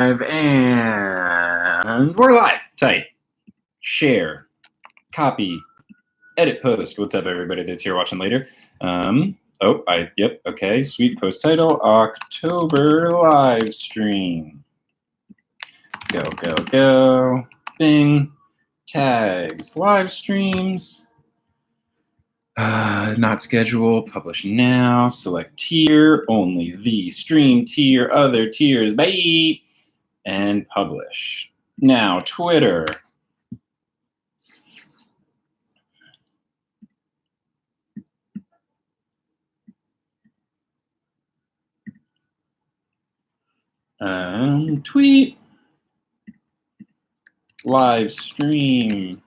And we're live. Tight. Share. Copy. Edit post. What's up, everybody that's here watching later? Yep. Okay. Sweet. Post title. October live stream. Go. Bing. Tags. Live streams. Not schedule. Publish now. Select tier. Only the stream tier. Other tiers. Bye. And publish. Now, Twitter. Tweet. Live stream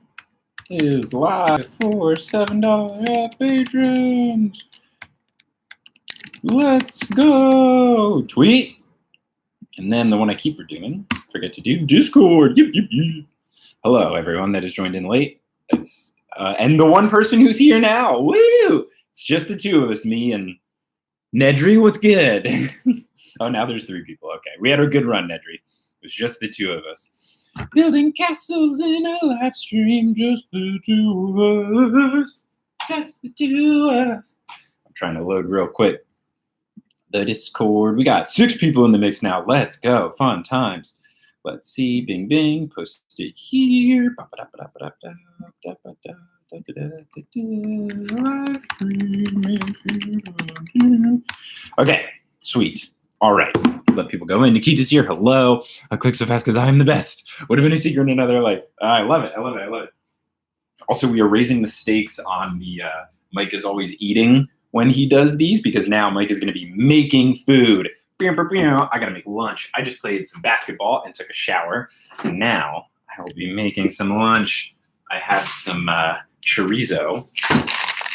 is live for $7 at patrons. Let's go. Tweet. And then the one I keep forget to do, Discord. Yep. Hello, everyone that has joined in late. It's and the one person who's here now. Woo! It's just the two of us, me and Nedry. What's good? Oh, now there's 3 people. Okay, we had a good run, Nedry. It was just the 2 of us. Building castles in a live stream, just the 2 of us. Just the 2 of us. I'm trying to load real quick. The Discord. We got 6 people in the mix now. Let's go. Fun times. Let's see. Bing, bing. Post it here. Okay. Sweet. All right. Let people go in. Nikita's here. Hello. I click so fast because I am the best. Would have been a secret in another life. I love it. Also, we are raising the stakes on the Mike is always eating when he does these, because now Mike is going to be making food. I got to make lunch. I just played some basketball and took a shower. And now I will be making some lunch. I have some chorizo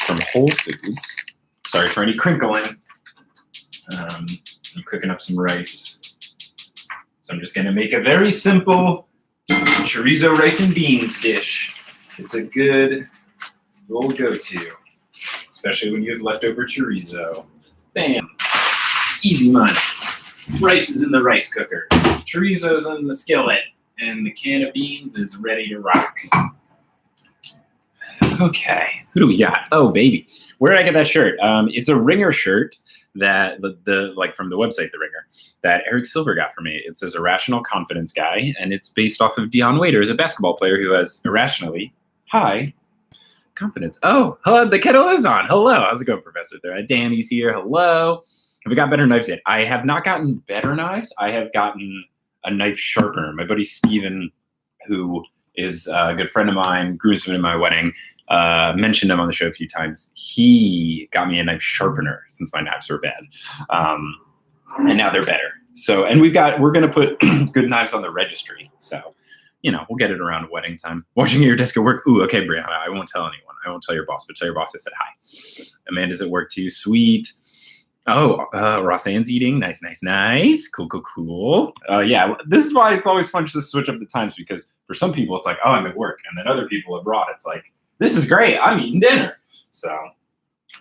from Whole Foods. Sorry for any crinkling. I'm cooking up some rice. So I'm just going to make a very simple chorizo rice and beans dish. It's a good old go-to. Especially when you have leftover chorizo. Bam. Easy money. Rice is in the rice cooker. Chorizo's in the skillet. And the can of beans is ready to rock. Okay. Who do we got? Oh, baby. Where did I get that shirt? It's a Ringer shirt that like from the website, The Ringer, that Eric Silver got for me. It says Irrational Confidence Guy. And it's based off of Dion Waiters, a basketball player who has irrationally high confidence. Oh, hello. The kettle is on. Hello. How's it going, Professor? Danny's here. Hello. Have we got better knives yet? I have not gotten better knives. I have gotten a knife sharpener. My buddy Steven, who is a good friend of mine, groomsman in my wedding, mentioned him on the show a few times. He got me a knife sharpener since my knives were bad. And now they're better. So, and we're going to put good knives on the registry. So, we'll get it around wedding time. Watching at your desk at work. Ooh, okay, Brianna. I won't tell anyone. I won't tell your boss, but tell your boss I said hi. Amanda's at work too. Sweet. Oh, Roxanne's eating. Nice. Cool. Yeah, this is why it's always fun to switch up the times, because for some people it's like, oh, I'm at work. And then other people abroad, it's like, this is great. I'm eating dinner. So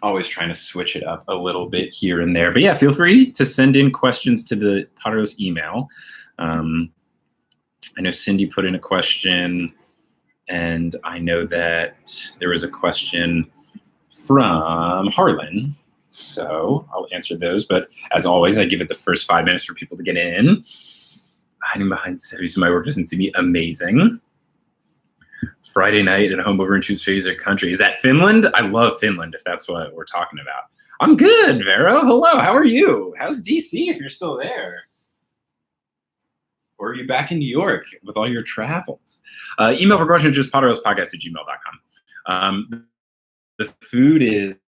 always trying to switch it up a little bit here and there. But yeah, feel free to send in questions to the Potteros email. I know Cindy put in a question, and I know that there was a question from Harlan. So I'll answer those. But as always, I give it the first 5 minutes for people to get in. Hiding behind series of my work doesn't seem amazing. Friday night at home over and choose favorite country. Is that Finland? I love Finland, if that's what we're talking about. I'm good, Vero. Hello, how are you? How's DC if you're still there? Or are you back in New York with all your travels? Email for questions, just potterospodcast@gmail.com. The food is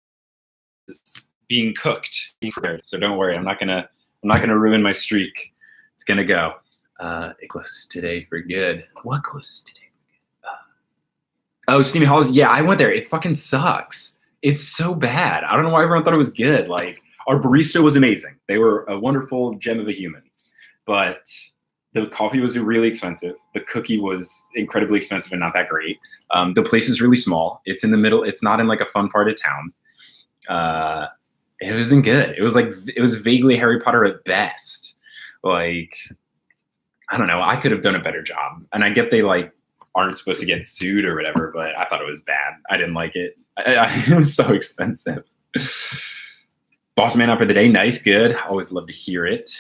being cooked, being prepared. So don't worry, I'm not gonna ruin my streak. It's gonna go. It closes today for good. What closes today? Oh, Steamy Halls. Yeah, I went there. It fucking sucks. It's so bad. I don't know why everyone thought it was good. Like, our barista was amazing. They were a wonderful gem of a human. But the coffee was really expensive. The cookie was incredibly expensive and not that great. The place is really small. It's in the middle. It's not in like a fun part of town. It wasn't good. It was vaguely Harry Potter at best. Like, I don't know. I could have done a better job. And I get they like aren't supposed to get sued or whatever, but I thought it was bad. I didn't like it. It was so expensive. Boss man out for the day. Nice, good. Always love to hear it.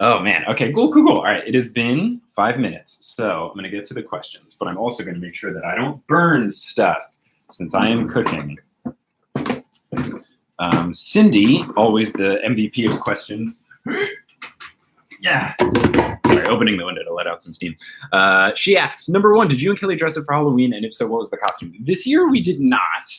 Oh man. Okay, cool. All right. It has been 5 minutes. So I'm going to get to the questions, but I'm also going to make sure that I don't burn stuff since I am cooking. Cindy, always the MVP of questions. Yeah. Sorry, opening the window to let out some steam. She asks, number one, did you and Kelly dress up for Halloween? And if so, what was the costume? This year we did not.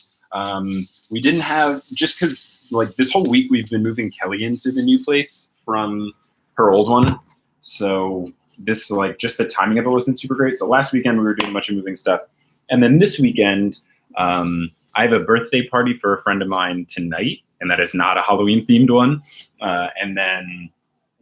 We didn't have, just because like this whole week we've been moving Kelly into the new place from her old one. So this, like, just the timing of it wasn't super great. So last weekend we were doing a bunch of moving stuff. And then this weekend, I have a birthday party for a friend of mine tonight, and that is not a Halloween themed one. And then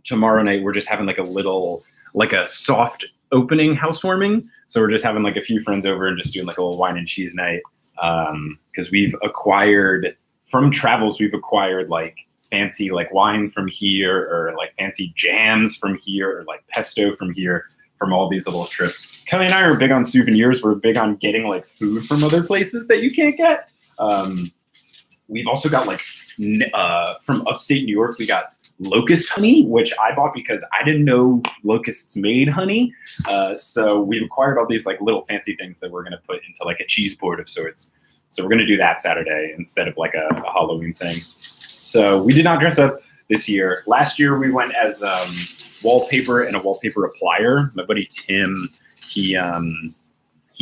tomorrow night we're just having like a little, like a soft opening housewarming. So we're just having like a few friends over and just doing like a little wine and cheese night. Because we've acquired from travels, we've acquired like fancy like wine from here, or like fancy jams from here, or like pesto from here, from all these little trips. Kelly and I are big on souvenirs. We're big on getting like food from other places that you can't get. We've also got like from upstate New York, we got locust honey, which I bought because I didn't know locusts made honey. So we've acquired all these like little fancy things that we're going to put into like a cheese board of sorts. So we're going to do that Saturday instead of like a Halloween thing. So we did not dress up this year. Last year we went as wallpaper and a wallpaper applier. My buddy Tim, he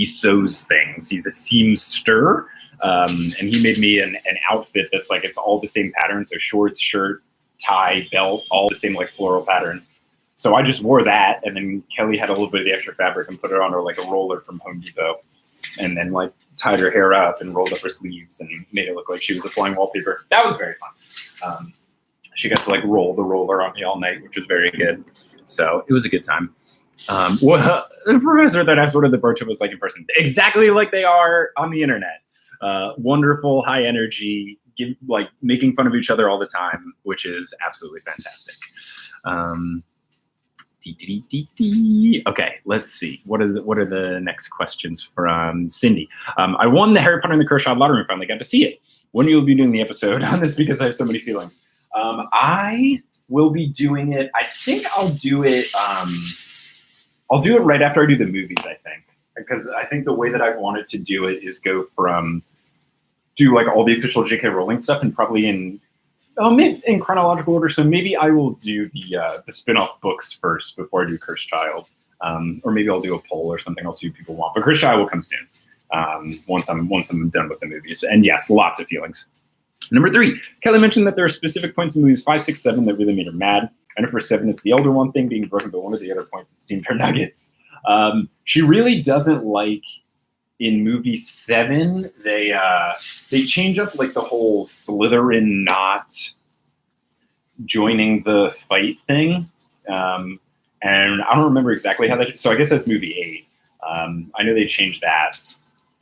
sews things. He's a seamster, and he made me an outfit that's like, it's all the same pattern. So shorts, shirt, tie, belt, all the same like floral pattern. So I just wore that, and then Kelly had a little bit of the extra fabric and put it on her like a roller from Home Depot, and then like tied her hair up and rolled up her sleeves and made it look like she was applying wallpaper. That was very fun. She got to like roll the roller on me all night, which was very good. So it was a good time. Well, the professor that asked what the Birch was like in person, exactly like they are on the internet. Wonderful, high energy, like making fun of each other all the time, which is absolutely fantastic. Okay, let's see. What are the next questions from Cindy? I won the Harry Potter and the Cursed Child lottery and finally got to see it. When will you be doing the episode on this? Because I have so many feelings. I will be doing it. I think I'll do it. I'll do it right after I do the movies, I think. Because I think the way that I wanted to do it is do like all the official J.K. Rowling stuff, and probably in chronological order. So maybe I will do the spin-off books first before I do Cursed Child. Or maybe I'll do a poll or something. I'll see what people want. But Cursed Child will come soon. Once I'm done with the movies. And yes, lots of feelings. Number 3, Kelly mentioned that there are specific points in movies 5, 6, 7 that really made her mad. I know for 7, it's the Elder One thing being broken, but one of the other points is steamed her nuggets. She really doesn't like, in movie 7, they change up like the whole Slytherin not joining the fight thing. And I don't remember exactly how that, so I guess that's movie 8. I know they changed that,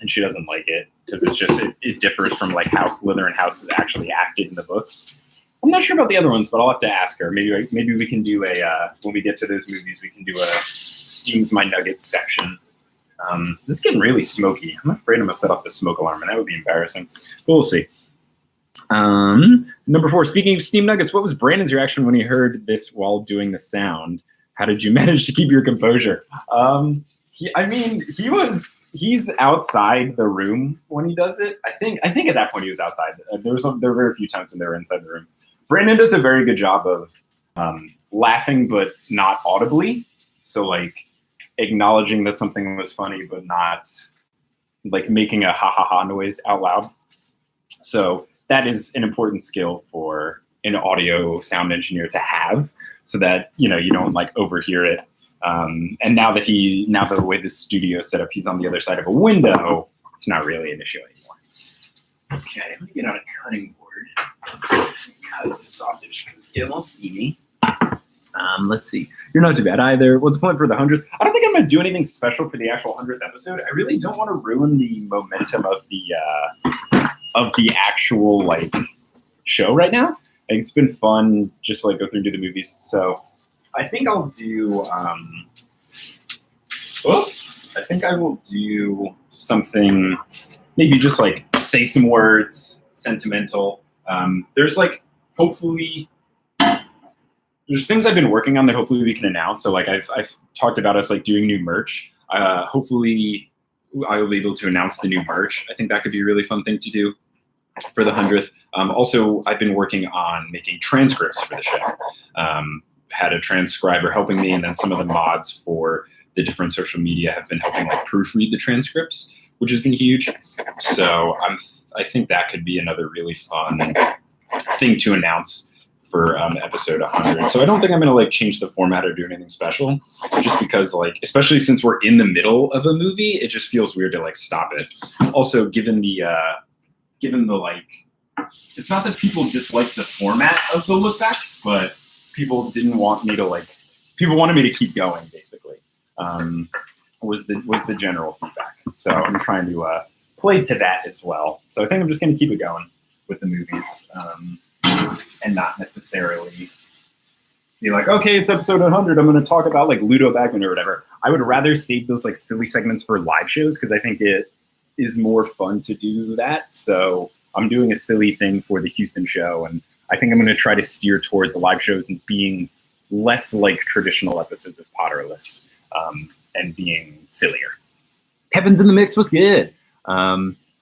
and she doesn't like it because it's just, it differs from like how Slytherin House is actually acted in the books. I'm not sure about the other ones, but I'll have to ask her. Maybe we can do when we get to those movies, we can do a Steams My Nuggets section. This is getting really smoky. I'm afraid I'm going to set off the smoke alarm, and that would be embarrassing. But we'll see. Number 4, speaking of Steam Nuggets, what was Brandon's reaction when he heard this while doing the sound? How did you manage to keep your composure? He's outside the room when he does it. I think at that point he was outside. There were very few times when they were inside the room. Brandon does a very good job of laughing, but not audibly. So like acknowledging that something was funny, but not like making a ha ha ha noise out loud. So that is an important skill for an audio sound engineer to have, so that you don't like overhear it. And now that the way the studio is set up, he's on the other side of a window, it's not really an issue anymore. Okay, let me get on a cutting board. Cut the sausage because it's getting a little steamy. Let's see. You're not too bad either. What's the plan for the 100th? I don't think I'm going to do anything special for the actual 100th episode. I really don't want to ruin the momentum of the actual like show right now. think it's been fun just like go through and do the movies. So I think I'll do. I think I will do something. Maybe just like say some words, sentimental. There's like hopefully. There's things I've been working on that hopefully we can announce. So like I've talked about us like doing new merch. Hopefully I will be able to announce the new merch. I think that could be a really fun thing to do for the 100th. Also, I've been working on making transcripts for the show. Had a transcriber helping me, and then some of the mods for the different social media have been helping like proofread the transcripts, which has been huge. So I think that could be another really fun thing to announce for episode 100. So I don't think I'm gonna like change the format or do anything special, just because like, especially since we're in the middle of a movie, it just feels weird to like stop it. Also, given the like, it's not that people dislike the format of the look backs, but people didn't want me to like, people wanted me to keep going basically, was the general feedback. So I'm trying to play to that as well. So I think I'm just gonna keep it going with the movies. And not necessarily be like, okay, it's episode 100. I'm going to talk about like Ludo Bagman or whatever. I would rather save those like silly segments for live shows because I think it is more fun to do that. So I'm doing a silly thing for the Houston show, and I think I'm going to try to steer towards the live shows and being less like traditional episodes of Potterless and being sillier. Kevin's in the mix was good.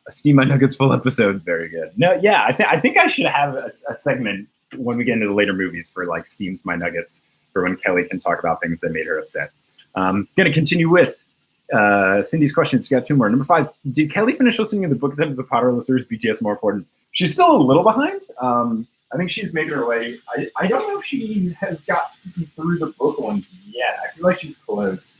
A Steam My Nuggets full episode, very good. No, yeah, I think I should have a segment when we get into the later movies for like Steam's My Nuggets for when Kelly can talk about things that made her upset. Gonna continue with Cindy's questions. She got two more. Number 5, did Kelly finish listening to the book episodes of Potterless, or is BTS more important? She's still a little behind. I think she's made her way. I don't know if she has got through the book ones yet. I feel like she's close.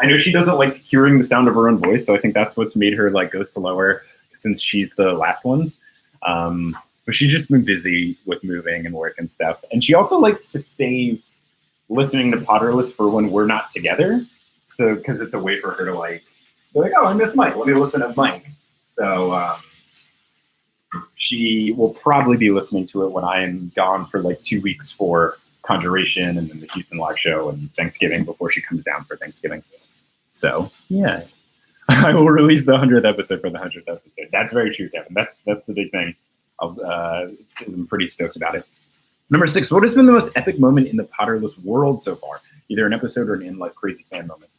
I know she doesn't like hearing the sound of her own voice, so I think that's what's made her like go slower since she's the last ones. But she's just been busy with moving and work and stuff. And she also likes to save listening to Potterless for when we're not together. So, because it's a way for her to like, be like, oh, I miss Mike. Let me listen to Mike. So she will probably be listening to it when I am gone for like 2 weeks for Conjuration and then the Houston live show and Thanksgiving before she comes down for Thanksgiving. So yeah, I will release the 100th episode for the 100th episode. That's very true, Kevin. That's the big thing. I'm pretty stoked about it. Number 6, what has been the most epic moment in the Potterless world so far? Either an episode or an in-life crazy fan moment.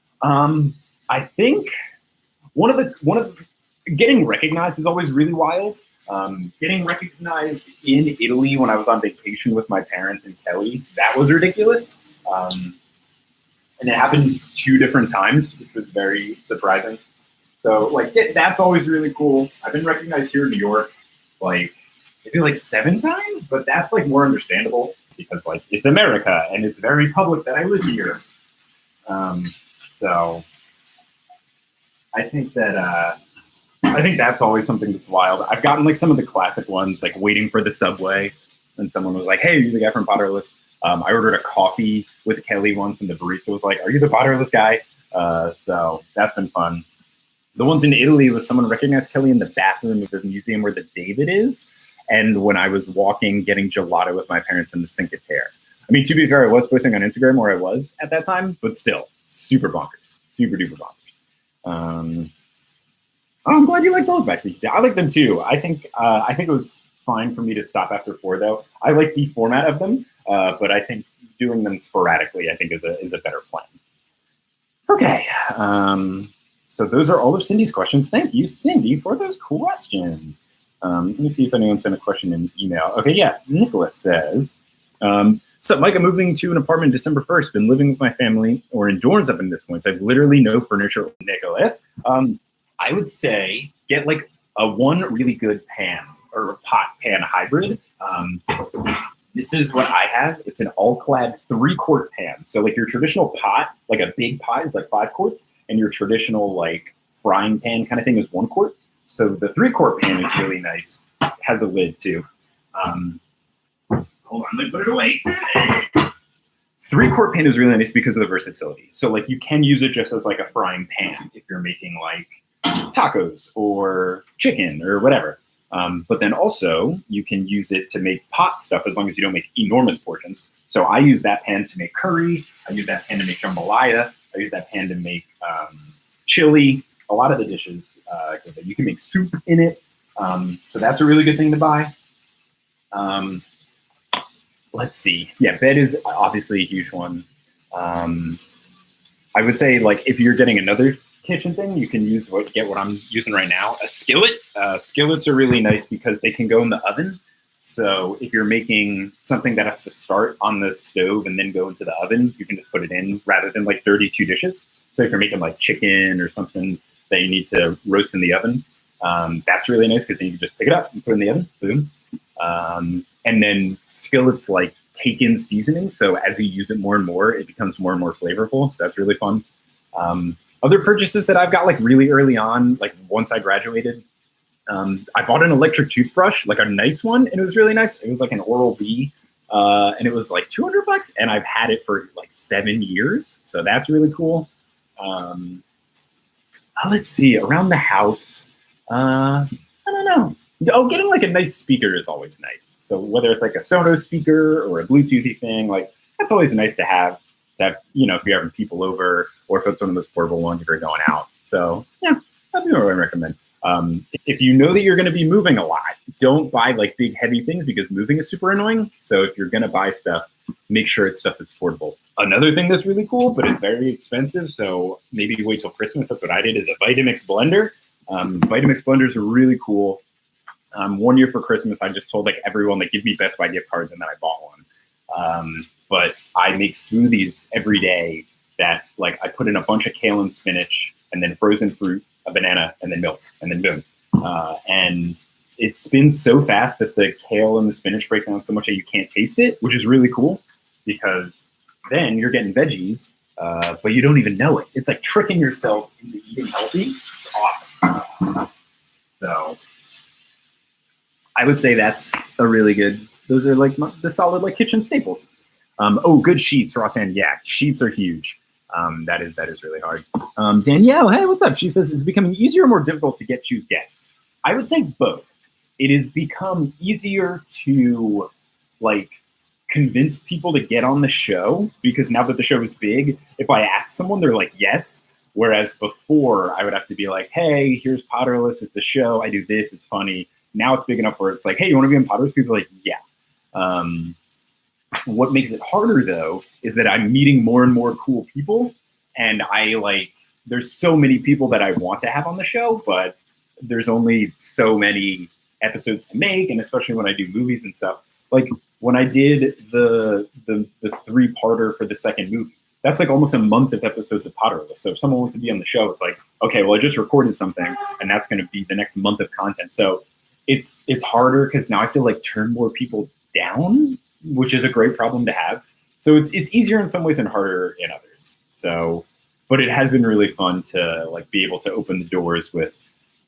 I think one of the getting recognized is always really wild. Getting recognized in Italy when I was on vacation with my parents and Kelly, that was ridiculous. And it happened 2 different times, which was very surprising. So like that's always really cool. I've been recognized here in New York, like maybe like 7 times, but that's like more understandable because like it's America and it's very public that I live here. So I think that's always something that's wild. I've gotten like some of the classic ones, like waiting for the subway, and someone was like, "Hey, you're the guy from Potterless." I ordered a coffee with Kelly once, and the barista was like, "Are you the Potterless guy?" So that's been fun. The ones in Italy was someone recognized Kelly in the bathroom of the museum where the David is, and when I was walking, getting gelato with my parents in the Cinque Terre. I mean, to be fair, I was posting on Instagram where I was at that time, but still, super bonkers, super duper bonkers. I'm glad you like those back. I like them too. I think it was fine for me to stop after 4 though. I like the format of them, but I think doing them sporadically, I think is a better plan. Okay, so those are all of Cindy's questions. Thank you, Cindy, for those questions. Let me see if anyone sent a question in email. Okay, yeah, Nicholas says, "Sup, Mike, I'm moving to an apartment December 1st. Been living with my family or in dorms up in this point. So I've literally no furniture." Nicholas, I would say get like a one really good pan or pot pan hybrid. This is what I have. It's an all-clad 3-quart pan. So like your traditional pot, like a big pot is like 5 quarts, and your traditional like frying pan kind of thing is 1 quart. So the 3-quart pan is really nice. Has a lid too. Hold on, let me put it away. 3-quart pan is really nice because of the versatility. So like you can use it just as like a frying pan if you're making like tacos or chicken or whatever. But then also you can use it to make pot stuff as long as you don't make enormous portions. So I use that pan to make curry. I use that pan to make jambalaya. I use that pan to make chili. A lot of the dishes, you can make soup in it. So that's a really good thing to buy. Let's see. Yeah, bed is obviously a huge one. I would say, like, if you're getting another kitchen thing, you can get what I'm using right now, a skillet. Skillets are really nice because they can go in the oven. So if you're making something that has to start on the stove and then go into the oven, you can just put it in rather than like 32 dishes. So if you're making like chicken or something that you need to roast in the oven, that's really nice because then you can just pick it up and put it in the oven, boom. And then skillets like take in seasoning. So as you use it more and more, it becomes more and more flavorful. So that's really fun. Other purchases that I've got like really early on, like once I graduated, I bought an electric toothbrush, like a nice one, and it was really nice. It was like an Oral-B, and it was like $200, and I've had it for like 7 years. So that's really cool. Let's see, around the house, I don't know. Oh, getting like a nice speaker is always nice. So whether it's like a Sonos speaker or a Bluetoothy thing, like that's always nice to have, you know, if you're having people over or if it's one of those portable ones if you're going out. So yeah, that's what I recommend. If you know that you're going to be moving a lot, don't buy like big heavy things because moving is super annoying. So if you're going to buy stuff, make sure it's stuff that's affordable. Another thing that's really cool, but it's very expensive, so maybe wait till Christmas. That's what I did, is a Vitamix blender. Vitamix blenders are really cool. 1 year for Christmas, I just told like everyone, like, give me Best Buy gift cards, and then I bought one. But I make smoothies every day that, like, I put in a bunch of kale and spinach and then frozen fruit, a banana, and then milk, and then boom. And it spins so fast that the kale and the spinach break down so much that you can't taste it, which is really cool because then you're getting veggies, but you don't even know it. It's like tricking yourself into eating healthy. It's awesome. So I would say that's a really good, those are like the solid like kitchen staples. Good sheets, Rossan. Yeah, sheets are huge. That is really hard. Danielle, hey, what's up? She says, it's becoming easier or more difficult to choose guests. I would say both. It has become easier to like convince people to get on the show because now that the show is big, if I ask someone, they're like, yes. Whereas before I would have to be like, hey, here's Potterless. It's a show. I do this. It's funny. Now it's big enough where it's like, hey, you want to be on Potterless? People are like, yeah. What makes it harder though is that I'm meeting more and more cool people, and there's so many people that I want to have on the show, but there's only so many episodes to make, and especially when I do movies and stuff. Like when I did the 3-parter for the second movie, that's like almost a month of episodes of Potterless. So if someone wants to be on the show, it's like, okay, well, I just recorded something, and that's going to be the next month of content. So it's harder because now I feel like turn more people down, which is a great problem to have. So it's easier in some ways and harder in others. So, but it has been really fun to like be able to open the doors with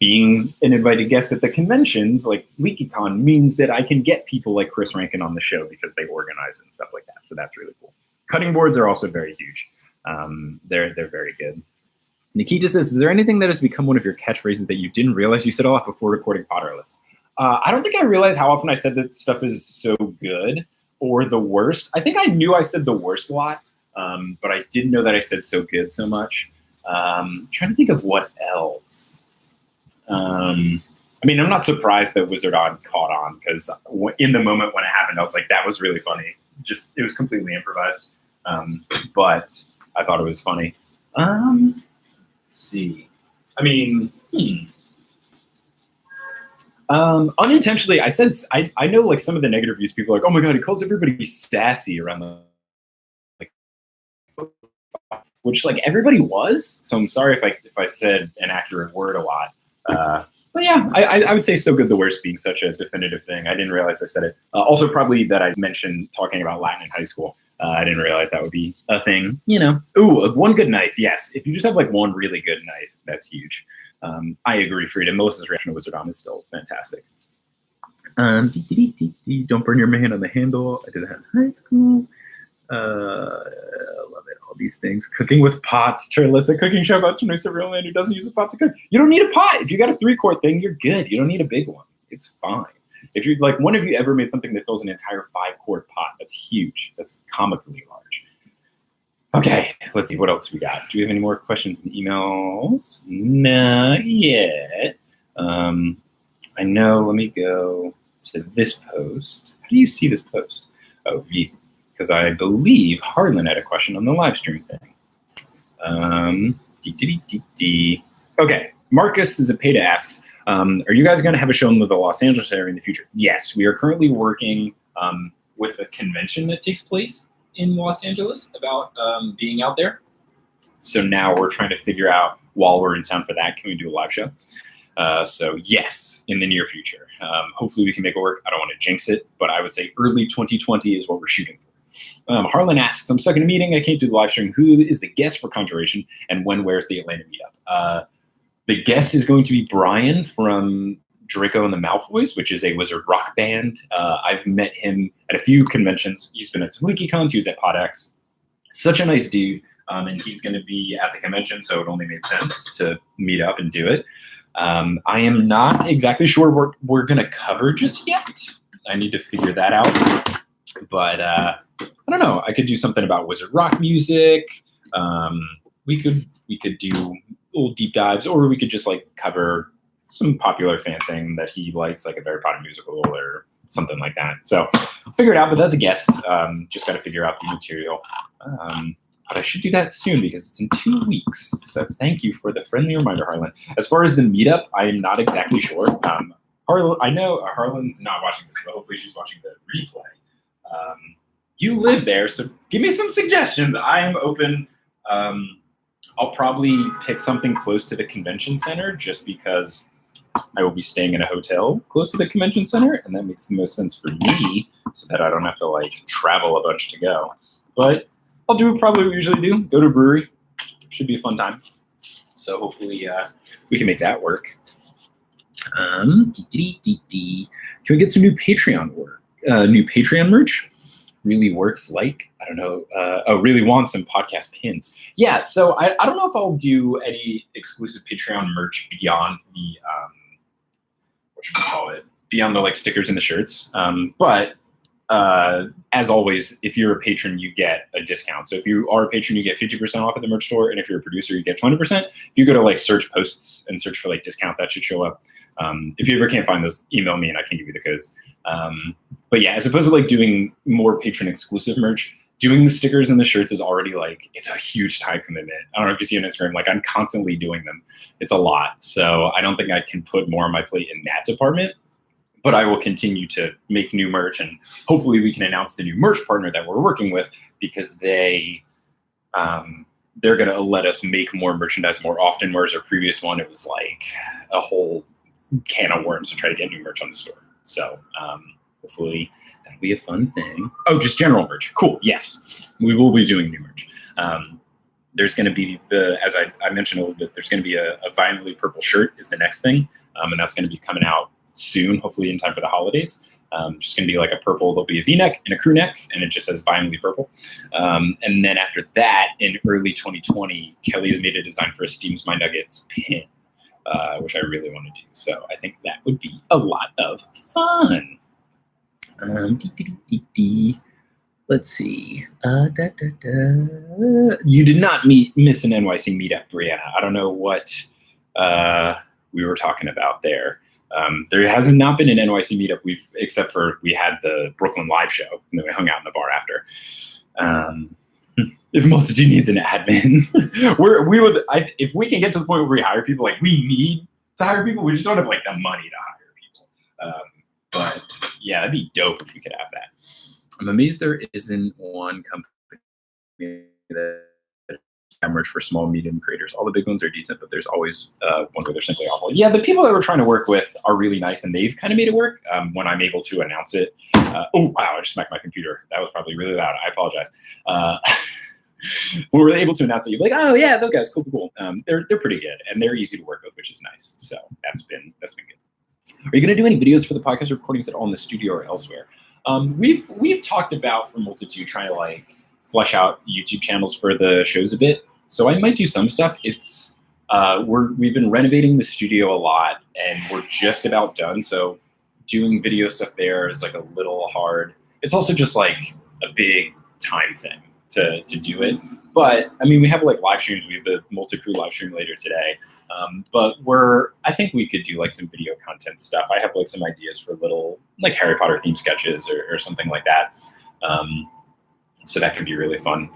being an invited guest at the conventions. Like LeakyCon means that I can get people like Chris Rankin on the show because they organize and stuff like that. So that's really cool. Cutting boards are also very huge. They're very good. Nikita says, is there anything that has become one of your catchphrases that you didn't realize you said a lot before recording Potterless? I don't think I realized how often I said that stuff is so good or the worst. I think I knew I said the worst a lot, but I didn't know that I said so good so much. Trying to think of what else. I mean, I'm not surprised that Wizard Odd caught on because in the moment when it happened, I was like, that was really funny. Just, it was completely improvised. But I thought it was funny. Let's see. I mean, unintentionally, I said, I know like some of the negative reviews, people are like, oh my God, he calls everybody sassy around the, like, which like everybody was. So I'm sorry if I said an accurate word a lot. But yeah, I would say so good the worst being such a definitive thing. I didn't realize I said it. Also probably that I mentioned talking about Latin in high school. I didn't realize that would be a thing, you know. Ooh, one good knife, yes. If you just have like one really good knife, that's huge. I agree, Frida. Melissa's reaction to Wizard On is still fantastic. Don't burn your hand on the handle. I did that in high school. Love it. All these things. Cooking with pots. Terlissa, cooking show about to know a real man who doesn't use a pot to cook. You don't need a pot. If you got a 3-quart thing, you're good. You don't need a big one. It's fine. If you're like, when have you ever made something that fills an entire 5-quart pot? That's huge. That's comically large. Okay, let's see what else we got. Do we have any more questions and emails? Not yet. I know, let me go to this post. How do you see this post? Oh, view, because I believe Harlan had a question on the live stream thing. Okay, Marcus is a pay to asks, are you guys going to have a show in the Los Angeles area in the future? Yes, we are currently working with a convention that takes place in Los Angeles about being out there. So now we're trying to figure out, while we're in town for that, can we do a live show? So yes, in the near future. Hopefully we can make it work. I don't want to jinx it, but I would say early 2020 is what we're shooting for. Harlan asks, I'm stuck in a meeting. I can't do the live stream. Who is the guest for Conjuration, and where's the Atlanta meetup? The guest is going to be Brian from Draco and the Malfoys, which is a wizard rock band. I've met him at a few conventions. He's been at some WikiCons. He was at PodX. Such a nice dude. And he's going to be at the convention, so it only made sense to meet up and do it. I am not exactly sure what we're going to cover just yet. I need to figure that out. But I don't know. I could do something about wizard rock music. We could do little deep dives, or we could just like cover some popular fan thing that he likes, like a Harry Potter musical or something like that. So I'll figure it out, but that's a guest. Just got to figure out the material. But I should do that soon because it's in 2 weeks. So thank you for the friendly reminder, Harlan. As far as the meetup, I am not exactly sure. I know Harlan's not watching this, but hopefully she's watching the replay. You live there, so give me some suggestions. I am open. I'll probably pick something close to the convention center just because I will be staying in a hotel close to the convention center, and that makes the most sense for me so that I don't have to like travel a bunch to go. But I'll do probably what we usually do, go to a brewery. Should be a fun time. So hopefully we can make that work. Can we get some new Patreon work? New Patreon merch? Really works like, I don't know, really want some podcast pins. Yeah, so I don't know if I'll do any exclusive Patreon merch beyond the, what should we call it? Beyond the like stickers and the shirts. But as always, if you're a patron, you get a discount. So if you are a patron, you get 50% off at the merch store. And if you're a producer, you get 20%. If you go to like search posts and search for like discount, that should show up. If you ever can't find those, email me and I can give you the codes. But yeah, as opposed to like doing more patron exclusive merch, doing the stickers and the shirts is already like, it's a huge time commitment. I don't know if you see on Instagram, like I'm constantly doing them. It's a lot. So I don't think I can put more on my plate in that department, but I will continue to make new merch, and hopefully we can announce the new merch partner that we're working with, because they're going to let us make more merchandise more often, whereas our previous one, it was like a whole can of worms to try to get new merch on the store. So hopefully that'll be a fun thing. Oh, just general merch. Cool. Yes, we will be doing new merch. There's going to be, as I mentioned a little bit, there's going to be a violently purple shirt is the next thing. And that's going to be coming out soon, hopefully in time for the holidays. Just going to be like a purple, there'll be a V-neck and a crew neck, and it just says violently purple. And then after that, in early 2020, Kelly has made a design for a Steams My Nuggets pin, which I really want to do. So I think that would be a lot of fun. Let's see. You did not miss an NYC meetup, Brianna. I don't know what we were talking about there. There hasn't not been an NYC meetup except for we had the Brooklyn live show, and then we hung out in the bar after. If Multitude needs an admin, if we can get to the point where we hire people, like we need to hire people, we just don't have like the money to hire people. But yeah, that'd be dope if we could have that. I'm amazed there isn't one company that merch for small, medium creators. All the big ones are decent, but there's always one where they're simply awful. Yeah, the people that we're trying to work with are really nice, and they've kind of made it work when I'm able to announce it. Oh, wow, I just smacked my computer. That was probably really loud. I apologize. When we're able to announce it, you're like, oh, yeah, those guys, cool. They're pretty good, and they're easy to work with, which is nice. So that's been good. Are you going to do any videos for the podcast recordings at all in the studio or elsewhere? We've talked about for Multitude trying to like flesh out YouTube channels for the shows a bit. So I might do some stuff. We've been renovating the studio a lot, and we're just about done. So doing video stuff there is like a little hard. It's also just like a big time thing to do it. But I mean, we have like live streams. We have the multi-crew live stream later today. But I think we could do like some video content stuff. I have like some ideas for little like Harry Potter themed sketches or something like that. So that could be really fun.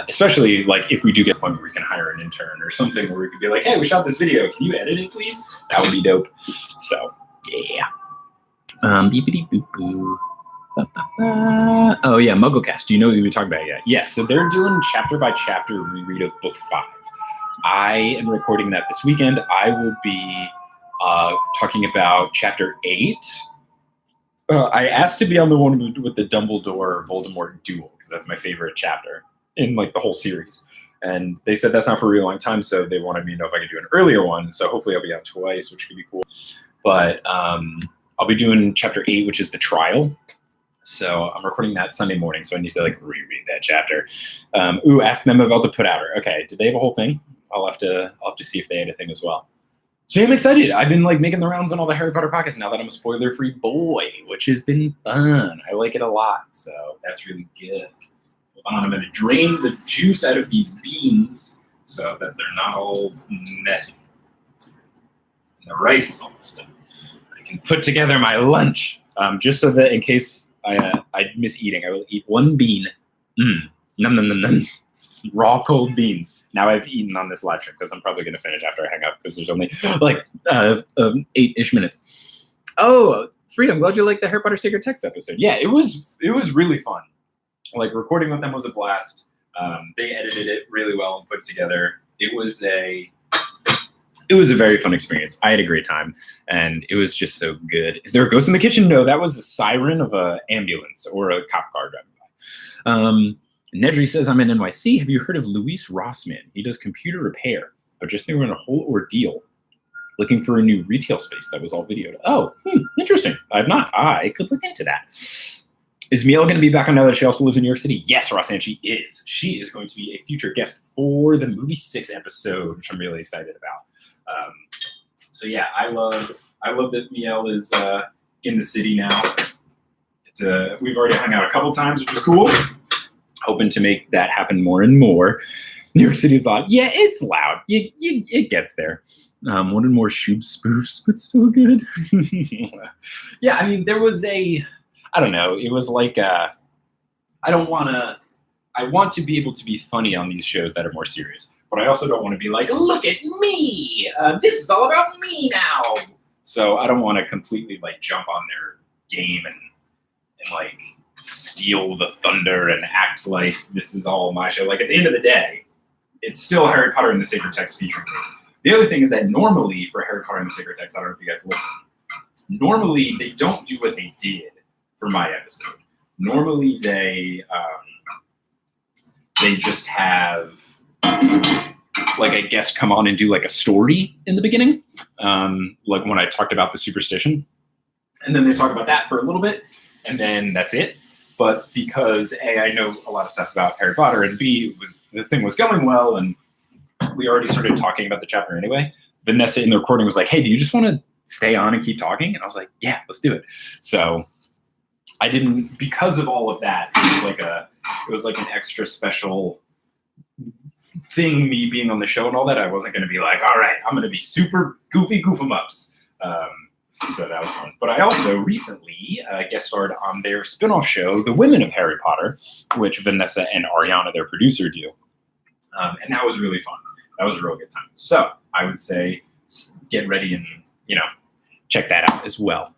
Especially like if we do get to a point where we can hire an intern or something where we could be like, hey, we shot this video. Can you edit it, please? That would be dope. So yeah. Beepity boop boo. Oh yeah, MuggleCast. Do you know what we were talking about yet? Yes. So they're doing chapter by chapter reread of book 5. I am recording that this weekend. I will be talking about chapter 8. I asked to be on the one with the Dumbledore Voldemort duel because that's my favorite chapter in like the whole series. And they said that's not for a really long time, so they wanted me to know if I could do an earlier one. So hopefully I'll be out twice, which could be cool. But I'll be doing chapter 8, which is the trial. So I'm recording that Sunday morning, so I need to like reread that chapter. Ask them about the put outer. Okay, did they have a whole thing? I'll have to see if they had a thing as well. So I'm excited. I've been like making the rounds on all the Harry Potter podcasts now that I'm a spoiler-free boy, which has been fun. I like it a lot, so that's really good. I'm going to drain the juice out of these beans so that they're not all messy. And the rice is almost done. I can put together my lunch, just so that in case I miss eating, I will eat one bean. Num num num num. Raw cold beans. Now I've eaten on this live stream because I'm probably going to finish after I hang up because there's only like 8-ish minutes. Oh, Frida, I'm glad you liked the Harry Potter Sacred Text episode. Yeah, it was really fun. Like recording with them was a blast. They edited it really well and put it together. It was a very fun experience. I had a great time, and it was just so good. Is there a ghost in the kitchen? No, that was a siren of an ambulance or a cop car driving by. Nedry says, I'm in NYC. Have you heard of Luis Rossman? He does computer repair, but just threw in a whole ordeal looking for a new retail space that was all videoed. Oh, interesting. I've not. I could look into that. Is Miel going to be back on now that she also lives in New York City? Yes, Rossman, she is. She is going to be a future guest for the movie 6 episode, which I'm really excited about. So yeah, I love that Miel is in the city now. We've already hung out a couple times, which is cool. Hoping to make that happen more and more. New York City's loud. Yeah, it's loud. It gets there. Wanted more Shoob spoofs, but still good. Yeah, I mean, there was I don't know. It was like I want to be able to be funny on these shows that are more serious, but I also don't want to be like, look at me. This is all about me now. So I don't want to completely like jump on their game and like steal the thunder and act like this is all my show. Like at the end of the day, it's still Harry Potter and the Sacred Text featuring me. The other thing is that normally for Harry Potter and the Sacred Text, I don't know if you guys listen, normally they don't do what they did for my episode. Normally they just have like a guest come on and do like a story in the beginning, like when I talked about the superstition, and then they talk about that for a little bit, and then that's it. But because A, I know a lot of stuff about Harry Potter, and B, the thing was going well, and we already started talking about the chapter anyway. Vanessa in the recording was like, hey, do you just want to stay on and keep talking? And I was like, yeah, let's do it. So I didn't, because of all of that, it was like an extra special thing, me being on the show and all that. I wasn't going to be like, all right, I'm going to be super goofy goof-em-ups. So that was fun. But I also recently guest starred on their spin-off show, The Women of Harry Potter, which Vanessa and Ariana, their producer, do. And that was really fun. That was a real good time. So I would say get ready and, check that out as well.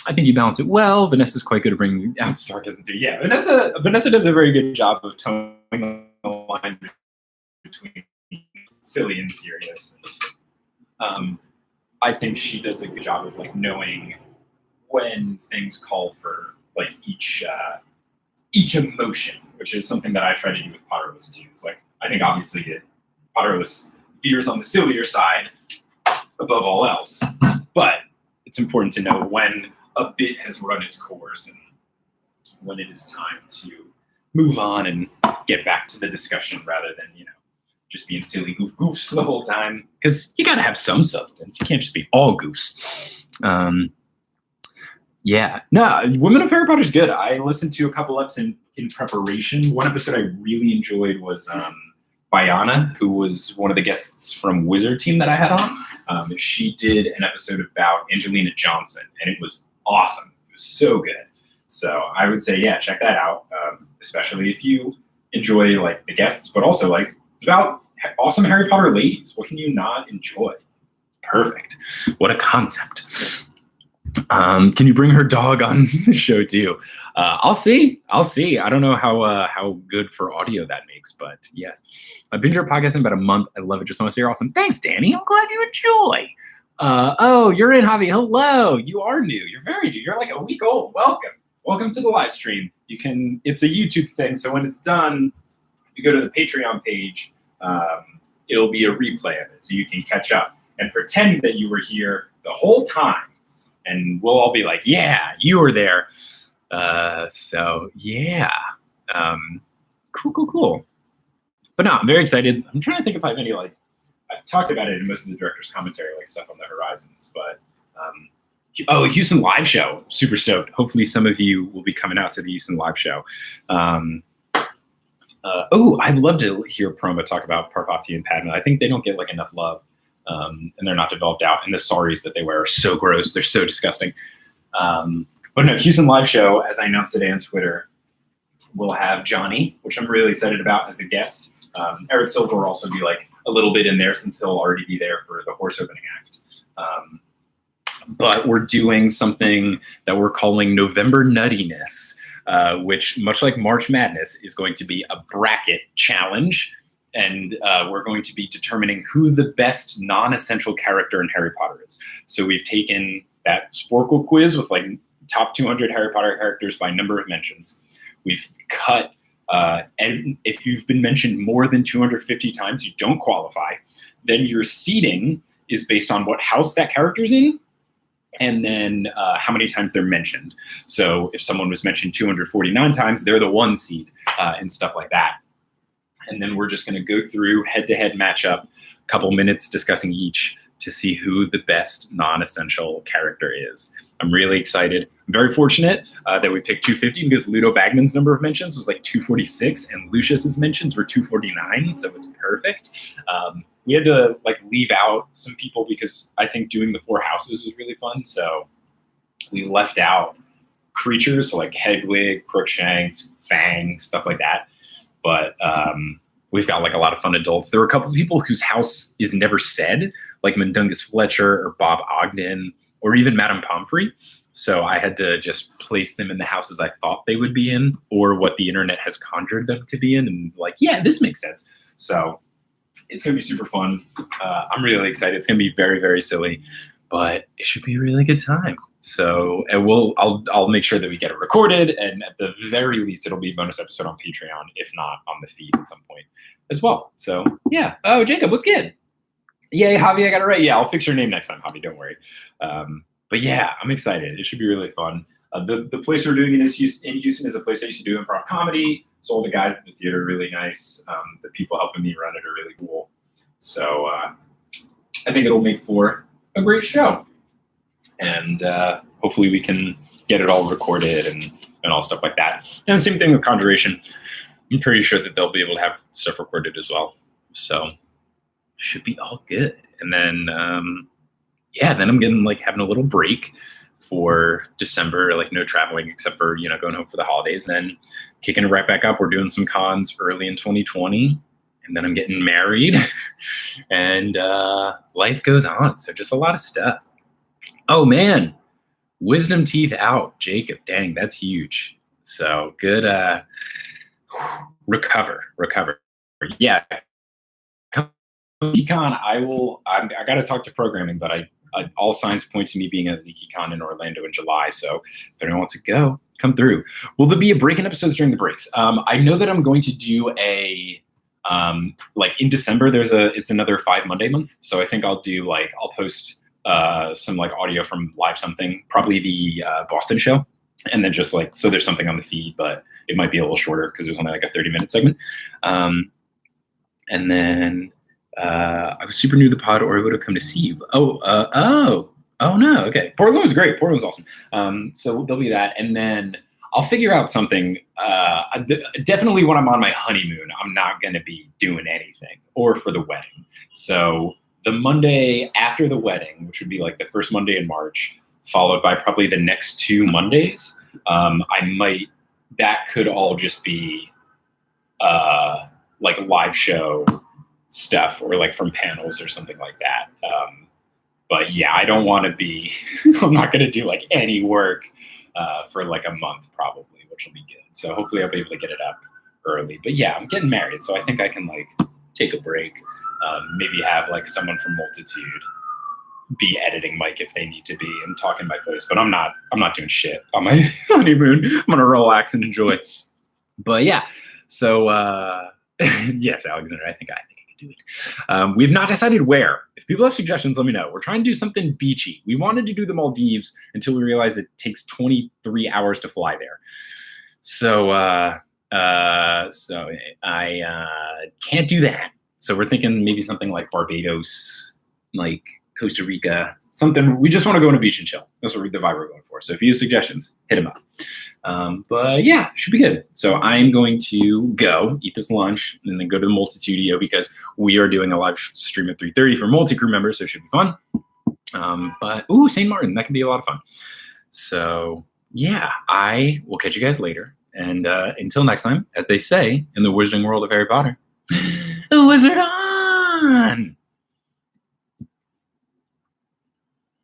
I think you balance it well. Vanessa's quite good at bringing out sarcasm too. Yeah, Vanessa does a very good job of toning the line between silly and serious. I think she does a good job of like knowing when things call for like each emotion, which is something that I try to do with Potterless too. It's like, I think obviously Potterless veers on the sillier side above all else, but it's important to know when a bit has run its course and when it is time to move on and get back to the discussion rather than, just being silly goofs the whole time, because you got to have some substance. You can't just be all goofs. Yeah. No, Women of Harry Potter is good. I listened to a couple episodes in preparation. One episode I really enjoyed was Bayana, who was one of the guests from Wizard Team that I had on. She did an episode about Angelina Johnson, and it was awesome. It was so good. So I would say, yeah, check that out, especially if you enjoy like the guests, but also like it's about awesome Harry Potter ladies. What can you not enjoy? Perfect. What a concept. Can you bring her dog on the show too? I'll see. I don't know how good for audio that makes, but yes. I've been to your podcast in about a month. I love it. Just want to say you're awesome. Thanks, Danny. I'm glad you enjoy. Oh, you're in, Javi. Hello. You are new. You're very new. You're like a week old. Welcome. Welcome to the live stream. It's a YouTube thing, so when it's done, you go to the Patreon page, it'll be a replay of it, so you can catch up and pretend that you were here the whole time. And we'll all be like, yeah, you were there. So yeah, cool. But no, I'm very excited. I'm trying to think if I have any, like, I've talked about it in most of the director's commentary, like stuff on the horizons, but Houston live show, super stoked. Hopefully some of you will be coming out to the Houston live show. I'd love to hear Promo talk about Parvati and Padma. I think they don't get like enough love. And they're not developed out. And the saris that they wear are so gross. They're so disgusting. But no, Houston live show, as I announced today on Twitter, will have Johnny, which I'm really excited about, as the guest. Eric Silver will also be like a little bit in there since he'll already be there for the horse opening act. But we're doing something that we're calling November Nuttiness, which, much like March Madness, is going to be a bracket challenge. And we're going to be determining who the best non-essential character in Harry Potter is. So we've taken that Sporkle quiz with like top 200 Harry Potter characters by number of mentions. We've cut, and if you've been mentioned more than 250 times, you don't qualify. Then your seeding is based on what house that character's in, and then how many times they're mentioned. So if someone was mentioned 249 times, they're the 1 seed, and stuff like that. And then we're just going to go through head-to-head matchup, a couple minutes discussing each to see who the best non-essential character is. I'm really excited. I'm very fortunate that we picked 250 because Ludo Bagman's number of mentions was like 246 and Lucius's mentions were 249, so it's perfect. We had to like leave out some people because I think doing the 4 houses was really fun, so we left out creatures, so like Hedwig, Crookshanks, Fang, stuff like that. But we've got like a lot of fun adults. There were a couple of people whose house is never said, like Mundungus Fletcher or Bob Ogden or even Madame Pomfrey. So I had to just place them in the houses I thought they would be in or what the internet has conjured them to be in. And like, yeah, this makes sense. So it's going to be super fun. I'm really excited. It's going to be very, very silly, but it should be a really good time. So I'll make sure that we get it recorded, and at the very least, it'll be a bonus episode on Patreon, if not on the feed at some point as well. So yeah. Oh, Jacob, what's good? Yay, Javi, I got it right. Yeah, I'll fix your name next time, Javi. Don't worry. But yeah, I'm excited. It should be really fun. The place we're doing it in Houston is a place I used to do improv comedy. So all the guys at the theater are really nice. The people helping me run it are really cool. So I think it'll make for a great show. And hopefully we can get it all recorded and all stuff like that. And the same thing with Conjuration. I'm pretty sure that they'll be able to have stuff recorded as well. So should be all good. And then, then I'm getting like having a little break for December, like no traveling except for, going home for the holidays. And then kicking it right back up. We're doing some cons early in 2020. And then I'm getting married and life goes on. So just a lot of stuff. Oh man, wisdom teeth out, Jacob. Dang, that's huge. So good. Recover. Yeah. LeakyCon, I got to talk to programming, but all signs point to me being at LeakyCon in Orlando in July. So if anyone wants to go, come through. Will there be a break in episodes during the breaks? I know that I'm going to do like in December, it's another 5 Monday month. So I think I'll post some like audio from live something, probably the Boston show. And then just like, so there's something on the feed, but it might be a little shorter because it was only like a 30-minute segment. And then I was super new to the pod, or I would have come to see you. Oh no, okay. Portland was great. Portland was awesome. So there'll be that, and then I'll figure out something. Definitely when I'm on my honeymoon, I'm not going to be doing anything, or for the wedding. So the Monday after the wedding, which would be like the first Monday in March, followed by probably the next 2 Mondays, I might. That could all just be like live show stuff, or like from panels or something like that. But yeah, I don't want to be. I'm not going to do like any work for like a month probably, which will be good. So hopefully I'll be able to get it up early. But yeah, I'm getting married, so I think I can like take a break. Maybe have like someone from Multitude be editing Mike if they need to be and talking my post. But I'm not doing shit on my honeymoon. I'm gonna relax and enjoy. But yeah, so yes, Alexander, I think I can do it. We've not decided where. If people have suggestions, let me know. We're trying to do something beachy. We wanted to do the Maldives until we realized it takes 23 hours to fly there. So I can't do that. So we're thinking maybe something like Barbados, like Costa Rica, something. We just want to go on a beach and chill. That's what the vibe we're going for. So if you have suggestions, hit them up. But yeah, should be good. So I'm going to go eat this lunch and then go to the Multitudio because we are doing a live stream at 3:30 for multi-crew members, so it should be fun. But St. Martin, that can be a lot of fun. So yeah, I will catch you guys later. And until next time, as they say in the wizarding world of Harry Potter, wizard on!